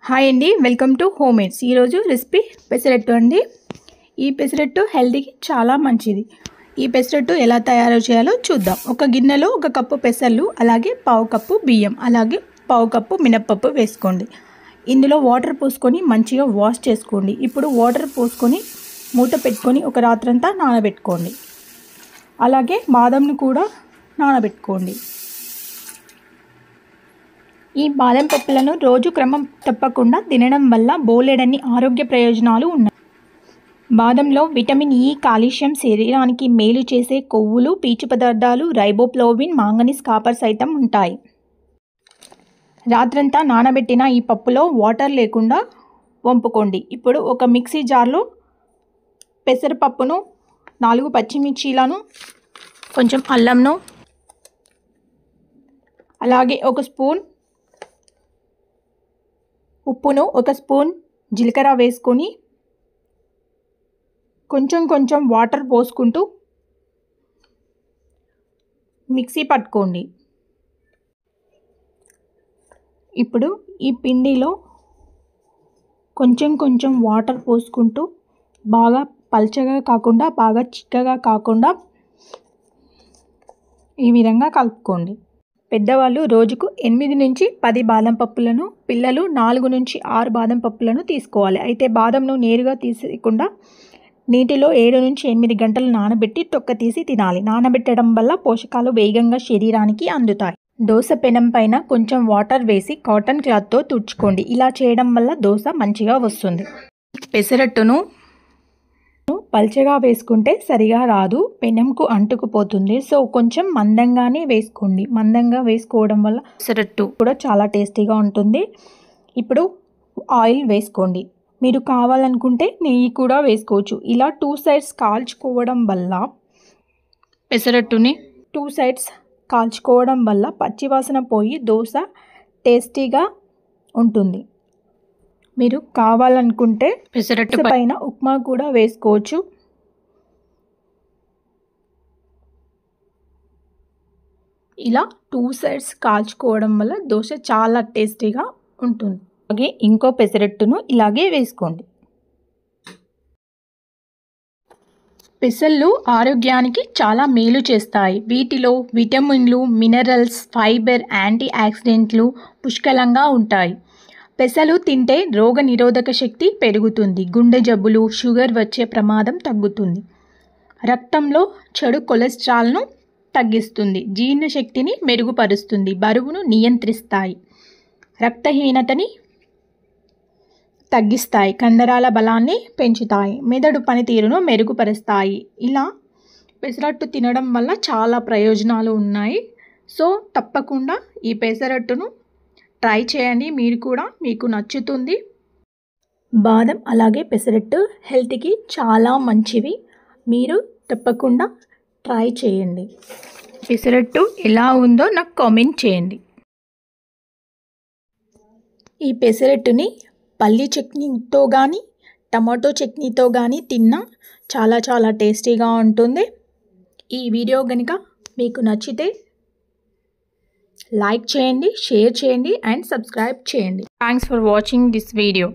Hi అండి, welcome to home maids. ఈరోజు recipe pesarattu అండి. ఈ పెసరట్టు హెల్తీకి చాలా మంచిది. ఈ పెసరట్టు ఎలా తయారు చేయాలో చూద్దాం. ఒక గిన్నెలో 1 కప్పు పెసర్లు, అలాగే 1/2 కప్పు బియ్యం, అలాగే 1/2 కప్పు మినప్పప్పు వేసుకోండి. ఇందులో వాటర్ పోసుకొని మంచిగా వాష్ చేసుకోండి. ఇప్పుడు వాటర్ పోసుకొని మూత పెట్టుకొని ఒక రాత్రంతా నానబెట్టుకోండి. అలాగే బాదంను కూడా నానబెట్టుకోండి. ఈ బాదం పప్పులను రోజు క్రమం తప్పకుండా తినడం వల్ల బోలెడన్ని ఆరోగ్య ప్రయోజనాలు ఉన్నాయి. బాదంలో విటమిన్ ఇ, కాల్షియం, శరీరానికి మేలు చేసే కొవ్వులు, పీచు పదార్థాలు, రైబోఫ్లావిన్, మాంగనీస్, కాపర్ సైతం ఉంటాయి. రాత్రంతా నానబెట్టిన ఈ పప్పులో వాటర్ లేకుండా వంపుకోండి. ఇప్పుడు ఒక మిక్సీ జార్లో పెసరపప్పును, 4 పచ్చిమిర్చీలను, కొంచెం అల్లంను, అలాగే 1 స్పూన్ ఉప్పును, 1 స్పూన్ జీలకర్ర వేసుకొని కొంచెం వాటర్ పోసుకుంటూ మిక్సీ పట్టుకోండి. ఇప్పుడు ఈ పిండిలో కొంచెం వాటర్ పోసుకుంటూ బాగా పల్చగా కాకుండా బాగా చిక్కగా కాకుండా ఈ విధంగా కలుపుకోండి. పెద్దవాళ్ళు రోజుకు 8 నుంచి 10 బాదం పప్పులను, పిల్లలు 4 నుంచి 6 బాదం పప్పులను తీసుకోవాలి. అయితే బాదంను నేరుగా తీసేయకుండా నీటిలో 7 నుంచి 8 గంటలు నానబెట్టి తొక్క తీసి తినాలి. నానబెట్టడం వల్ల పోషకాలు వేగంగా శరీరానికి అందుతాయి. దోశ పెనం పైన కొంచెం వాటర్ వేసి కాటన్ క్లాత్తో తుడుచుకోండి. ఇలా చేయడం వల్ల దోశ మంచిగా వస్తుంది. పెసరట్టును పల్చగా వేసుకుంటే సరిగా రాదు, పెనంకు అంటుకుపోతుంది. సో కొంచెం మందంగానే వేసుకోండి. మందంగా వేసుకోవడం వల్ల పెసరట్టు కూడా చాలా టేస్టీగా ఉంటుంది. ఇప్పుడు ఆయిల్ వేసుకోండి. మీరు కావాలనుకుంటే నెయ్యి కూడా వేసుకోవచ్చు. ఇలా 2 సైడ్స్ కాల్చుకోవడం వల్ల పెసరట్టుని 2 సైడ్స్ కాల్చుకోవడం వల్ల పచ్చివాసన పోయి దోశ టేస్టీగా ఉంటుంది. మీరు కావాలనుకుంటే పెసరట్టు పైన ఉప్మా కూడా వేసుకోవచ్చు. ఇలా 2 సైడ్స్ కాల్చుకోవడం వల్ల దోశ చాలా టేస్టీగా ఉంటుంది. అలాగే ఇంకో పెసరట్టును ఇలాగే వేసుకోండి. పెసళ్ళు ఆరోగ్యానికి చాలా మేలు చేస్తాయి. వీటిలో విటమిన్లు, మినరల్స్, ఫైబర్, యాంటీ ఆక్సిడెంట్లు పుష్కలంగా ఉంటాయి. పెసలు తింటే రోగ నిరోధక శక్తి పెరుగుతుంది. గుండె జబ్బులు, షుగర్ వచ్చే ప్రమాదం తగ్గుతుంది. రక్తంలో చెడు కొలెస్ట్రాల్ను తగ్గిస్తుంది. జీర్ణశక్తిని మెరుగుపరుస్తుంది. బరువును నియంత్రిస్తాయి. రక్తహీనతని తగ్గిస్తాయి. కండరాల బలాన్ని పెంచుతాయి. మెదడు పనితీరును మెరుగుపరుస్తాయి. ఇలా పెసరట్టు తినడం వల్ల చాలా ప్రయోజనాలు ఉన్నాయి. సో తప్పకుండా ఈ పెసరట్టును ట్రై చేయండి. మీరు కూడా మీకు నచ్చుతుంది. బాదం అలాగే పెసరట్టు హెల్త్కి చాలా మంచివి. మీరు తప్పకుండా ట్రై చేయండి. పెసరట్టు ఎలా ఉందో నాకు కామెంట్ చేయండి. ఈ పెసరట్టుని పల్లి చట్నీతో కానీ, టమాటో చట్నీతో కానీ తిన్నా చాలా టేస్టీగా ఉంటుంది. ఈ వీడియో కనుక మీకు నచ్చితే లైక్ చేయండి, షేర్ చేయండి అండ్ సబ్స్క్రైబ్ చేయండి. Thanks for watching this video.